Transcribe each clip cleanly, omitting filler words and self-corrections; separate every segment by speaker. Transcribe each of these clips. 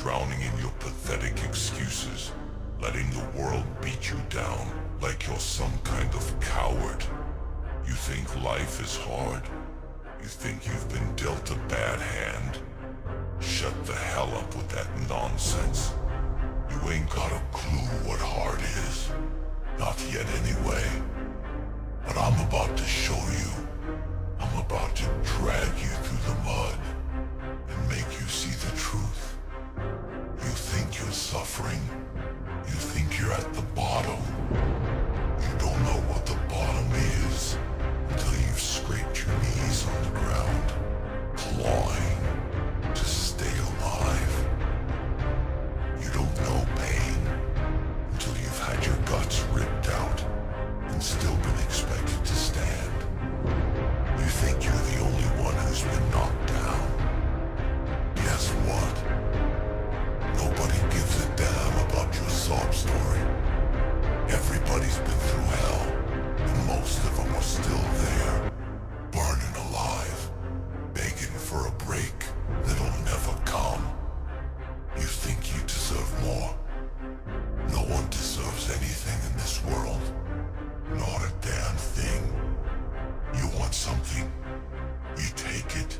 Speaker 1: drowning in your pathetic excuses, letting the world beat you down like you're some kind of coward. You think life is hard? You think you've been dealt a bad hand? Shut the hell up with that nonsense. You ain't got a clue what hard is. Not yet anyway. But I'm about to show you. I'm about to drag you through the mud and make you see the truth. You think you're suffering. You think you're at the bottom. You don't know what the bottom is until you've scraped your knees on the ground, clawing to stay alive. You don't know pain until you've had your guts ripped out and still been expected to stand. You think you're the only one who's been knocked down. Guess what? Nobody gives a damn about your sob story. Everybody's been through hell, and most of them are still there, burning alive, begging for a break that'll never come. You think you deserve more? No one deserves anything in this world. Not a damn thing. You want something, you take it,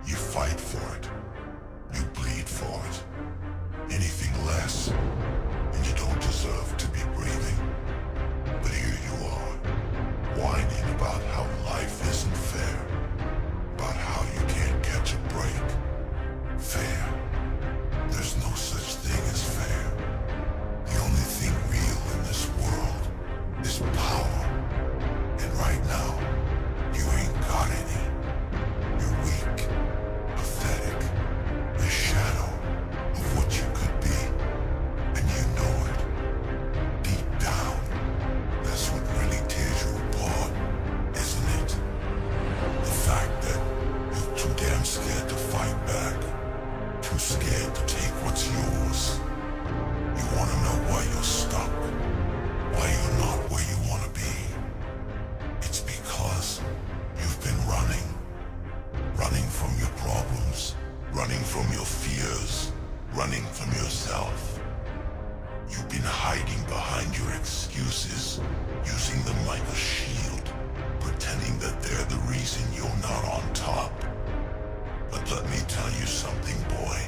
Speaker 1: you fight for it, you bleed for it. Anything less, and you don't deserve to be breathing. But here you are, whining about how life isn't fair, about how you can't catch a break. Fair? There's no such thing as fair. The only thing real in this world is power. And right now, you ain't got any. You're weak, pathetic, a shadow of what you could be, and you know it. Deep down, that's what really tears you apart, isn't it? The fact that you're too damn scared to fight back, too scared to take what's yours. You wanna know why you're stuck, why you're not where you wanna be. It's because you've been running from your problems, running from your fears, running from yourself. You've been hiding behind your excuses, using them like a shield, pretending that they're the reason you're not on top. But let me tell you something, boy.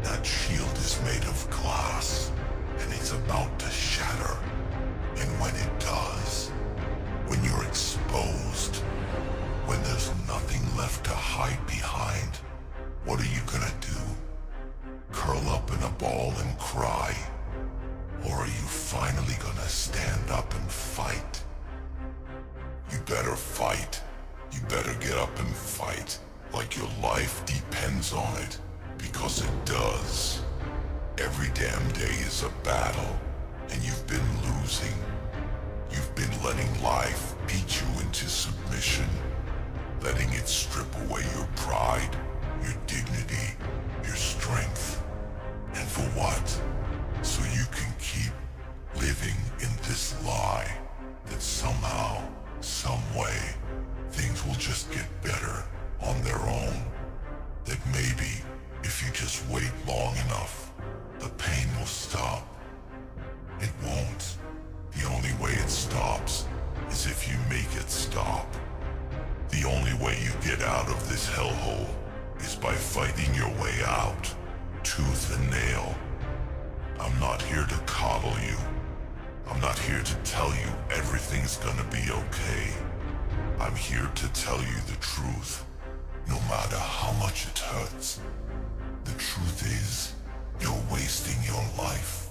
Speaker 1: That shield is made of glass, and it's about to shatter. And when it does, when you're exposed, when there's nothing left to hide behind, what are you gonna do? Curl up in a ball and cry? Or are you finally gonna stand up and fight? You better fight. You better get up and fight, like your life depends on it, because it does. Every damn day is a battle, and you've been losing. You've been letting life beat you into submission, letting it strip away your pride, your dignity, your strength. And for what? So you can keep living in this lie that somehow, some way, things will just get better on their own. That maybe, if you just wait long enough, the pain will stop. It won't. The only way it stops is if you make it stop. The only way you get out of this hellhole is by fighting your way out, tooth and nail. I'm not here to coddle you. I'm not here to tell you everything's gonna be okay. I'm here to tell you the truth, no matter how much it hurts. The truth is, you're wasting your life.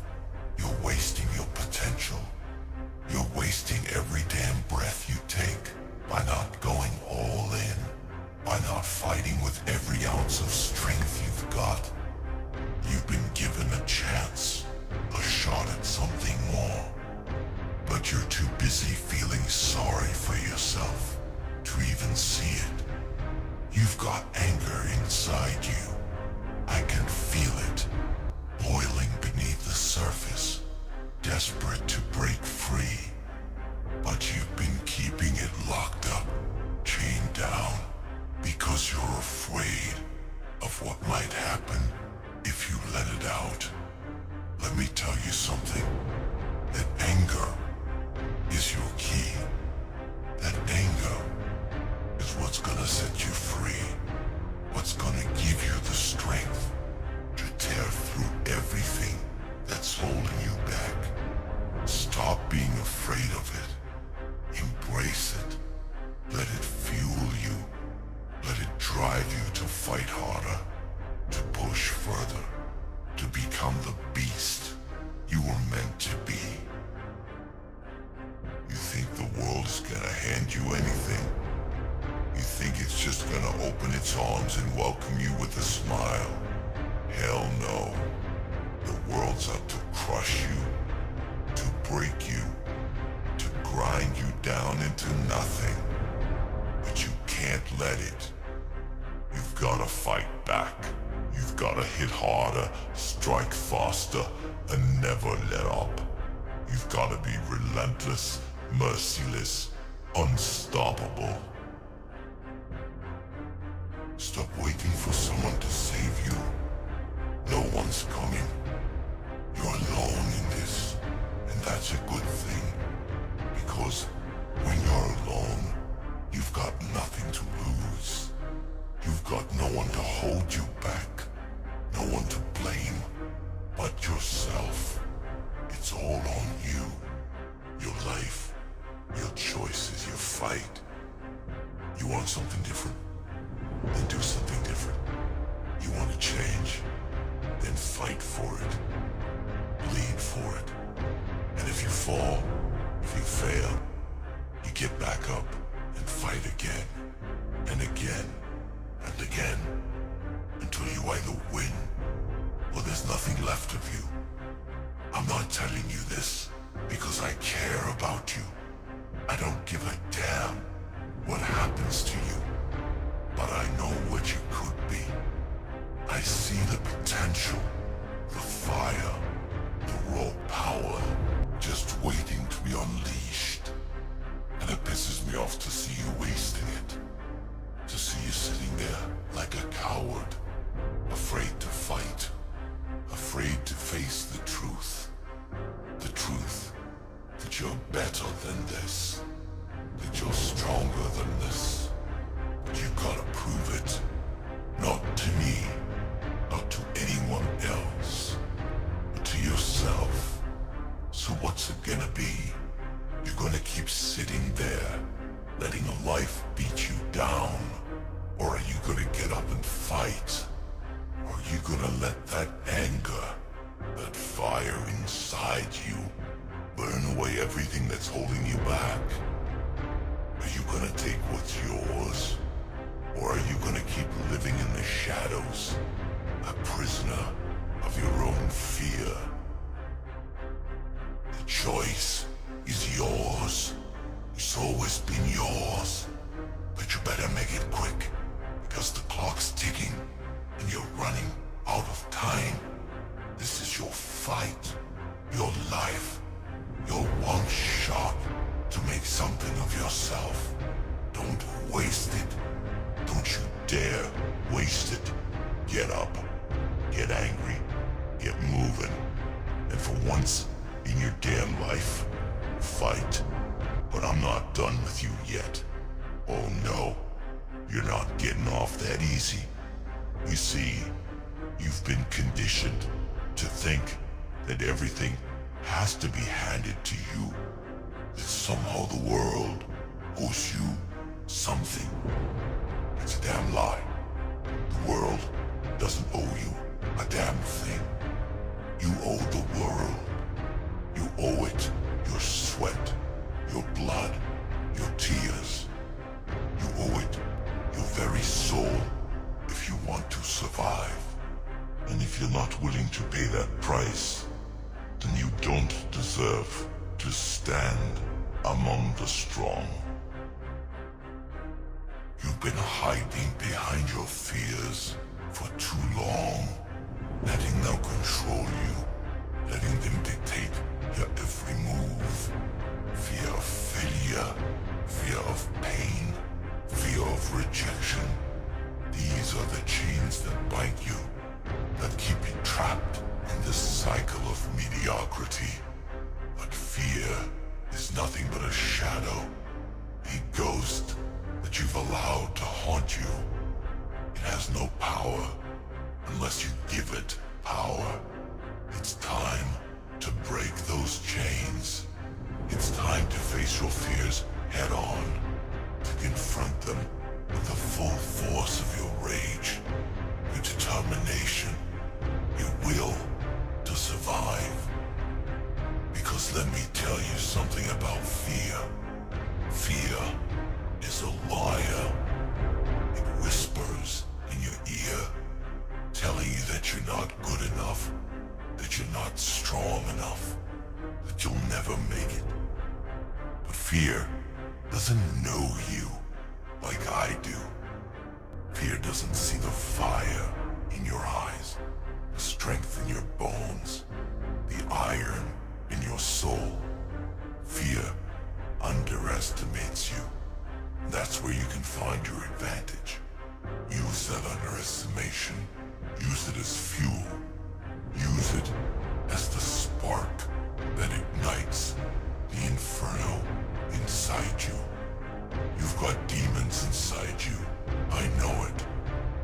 Speaker 1: You're wasting your potential. You're wasting every damn breath you take by not going all in, by not fighting with every ounce of strength you've got. You've been given a chance, a shot at something more. But you're too busy feeling sorry for yourself to even see it. You've got anger inside you. I can feel it, boiling beneath the surface, desperate to break free. But you've been keeping it locked up, chained down, because you're afraid of what might happen if you drive you to fight harder, to push further, to become the beast you were meant to be. You think the world is gonna hand you anything? You think it's just gonna open its arms and welcome you with a smile? Hell no. The world's out to crush you, to break you, to grind you down into nothing. But you can't let it. You've gotta fight back. You've gotta hit harder, strike faster, and never let up. You've gotta be relentless, merciless, unstoppable. Stop waiting for someone to save you. No one's coming. You're alone in this, and that's a good thing. Because when you're alone, you've got nothing to lose. You've got no one to hold you back, no one to blame but yourself. It's all on you. Your life, your choices, your fight. You want something different? Then do something different. You want to change? Then fight for it. Bleed for it. And if you fall, if you fail, you get back up and fight again, and again, and again, until you either win or there's nothing left of you. I'm not telling you this because I care about you. I don't give a damn what happens to you, but I know what you could be. I see the potential, the fire, the raw power just waiting to be unleashed. And it pisses me off to see you wasting it. To see you sitting there like a coward, afraid to fight, afraid to face the truth. The truth that you're better than this, that you're stronger than this. But you gotta prove it. Not to me, not to anyone else, but to yourself. So what's it gonna be? You're gonna keep sitting there, letting a life beat you down? Or are you gonna get up and fight? Or are you gonna let that anger, that fire inside you, burn away everything that's holding you back? Are you gonna take what's yours? Or are you gonna keep living in the shadows, a prisoner of your own fear? The choice is yours. It's always been yours. But you better make it quick, because the clock's ticking and you're running out of time. This is your fight, your life, your one shot to make something of yourself. Don't waste it. Don't you dare waste it. Get up, get angry, get moving, and for once in your damn life, fight. But I'm not done with you yet. Oh no, you're not getting off that easy. You see, you've been conditioned to think that everything has to be handed to you. That somehow the world owes you something. It's a damn lie. The world doesn't owe you a damn thing. You owe the world. You owe it your sweat, your blood, your tears. You owe it your very soul if you want to survive. And if you're not willing to pay that price, then you don't deserve to stand among the strong. You've been hiding behind your fears for too long, letting them control you, letting them dictate your every move. Fear of failure, fear of pain, fear of rejection. These are the chains that bind you, that keep you trapped in this cycle of mediocrity. But fear is nothing but a shadow, a ghost that you've allowed to haunt you. It has no power unless you give it power. It's time to break those chains. It's time to face your fears head on, to confront them with the full force of your Fear doesn't know you like I do. Fear doesn't see the fire in your eyes, the strength in your bones, the iron in your soul. Fear underestimates you. That's where you can find your advantage. Use that underestimation. Use it as fuel. Use it as the spark that ignites the inferno inside you. You've got demons inside you. I know it.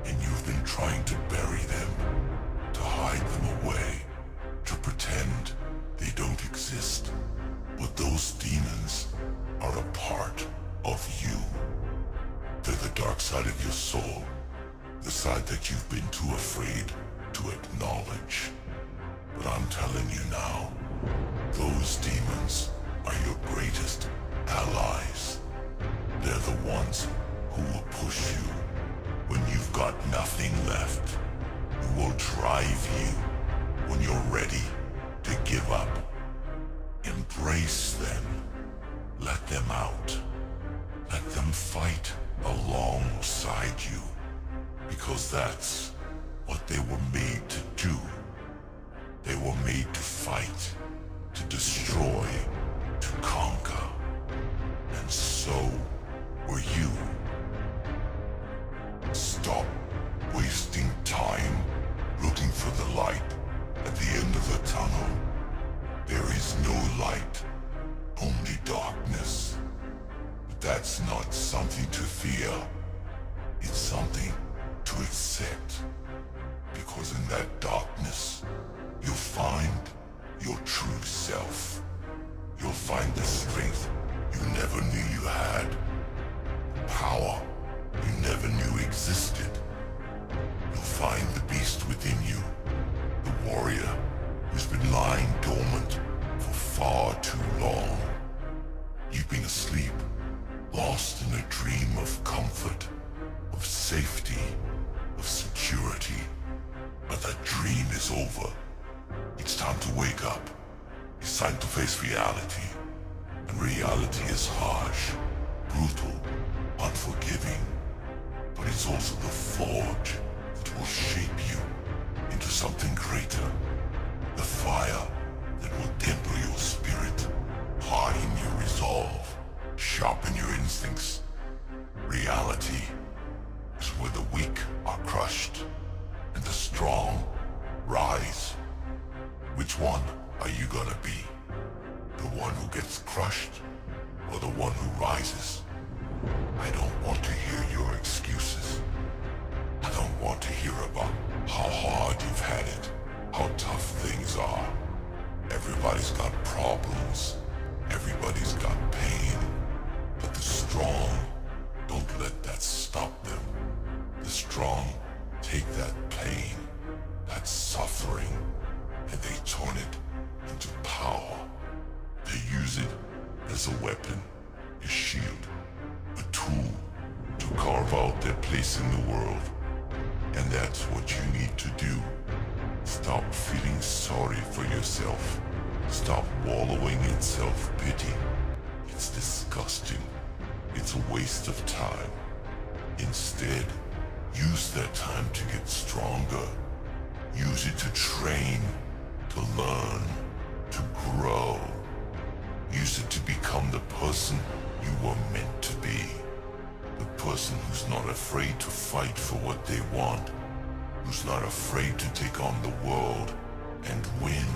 Speaker 1: And you've been trying to bury them, to hide them away, to pretend they don't exist. But those demons are a part of you. They're the dark side of your soul, the side that you've been too afraid to acknowledge. But I'm telling you now, those demons are your greatest allies. They're the ones who will push you when you've got nothing left, who will drive you when you're ready to give up. Embrace them. Let them out. Let them fight alongside you, because that's what they were made to do. They were made to fight, to destroy, to conquer. And so were you. Stop wasting time looking for the light at the end of the tunnel. There is no light, only darkness. But that's not something to fear. It's something to accept. Because in that darkness, you'll find your true self. You'll find the strength you never knew you had. Power you never knew existed. You'll find the beast within you, the warrior who's been lying dormant for far too long. You've been asleep, lost in a dream of comfort, of safety, of security. But that dream is over. It's time to wake up. It's time to face reality. And reality is harsh, brutal, unforgiving. But it's also the forge that will shape you into something greater. The fire that will temper your spirit, harden your resolve, sharpen your instincts. Reality is where the weak are crushed and the strong rise. Which one are you gonna be? The one who gets crushed or the one who rises? I don't want to hear your excuses. I don't want to hear about how hard you've had it, how tough things are. Everybody's got problems. Everybody's got pain. But the strong don't let that stop them. The strong take that pain, that suffering, and they turn it into power. They use it as a weapon, a shield, a tool to carve out their place in the world. And that's what you need to do. Stop feeling sorry for yourself. Stop wallowing in self-pity. It's disgusting. It's a waste of time. Instead, use that time to get stronger. Use it to train, to learn, to grow. Use it to become the person you were meant to be. The person who's not afraid to fight for what they want. Who's not afraid to take on the world and win.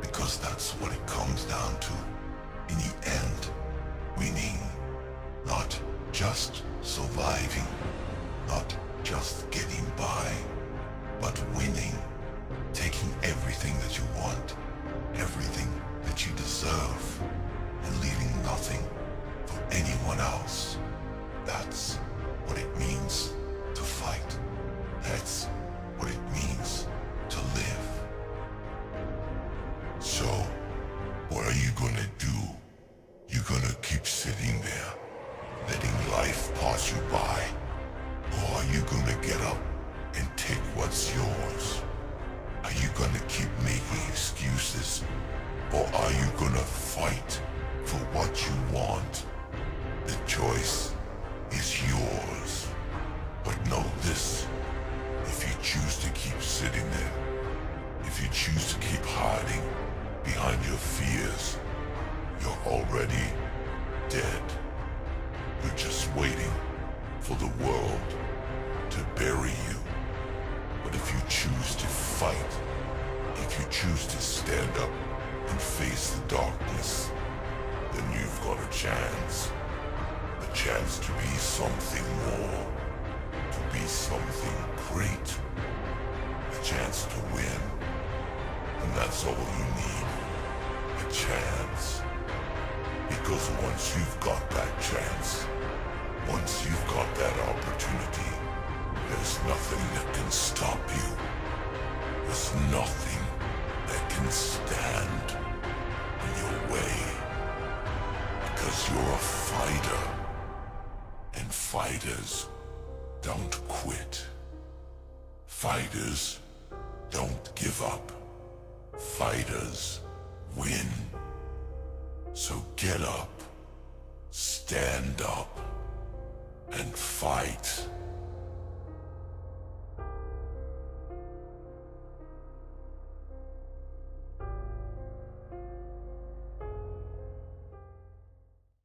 Speaker 1: Because that's what it comes down to. In the end, winning. Not just surviving. Not just getting by. But winning. Taking everything that you want. Everything that you deserve. And leaving nothing for anyone else. That's what it means to fight. That's what it means to live. So, what are you gonna do? You gonna keep sitting there, letting life pass you by? Or are you gonna get up and take what's yours? Are you gonna keep making excuses? Or are you gonna fight for what you want? The choice is yours. But know this, if you choose to keep sitting there, if you choose to keep hiding behind your fears, you're already dead. You're just waiting for the world to bury you. But if you choose to fight, if you choose to stand up and face the darkness, then you've got a chance to be something more, to be something great, a chance to win. And that's all you need, a chance. Because once you've got that chance, once you've got that opportunity, there's nothing that can stop you. There's nothing that can stand in your way. Because you're a fighter. And fighters don't quit. Fighters don't give up. Fighters win. So get up, stand up, and fight.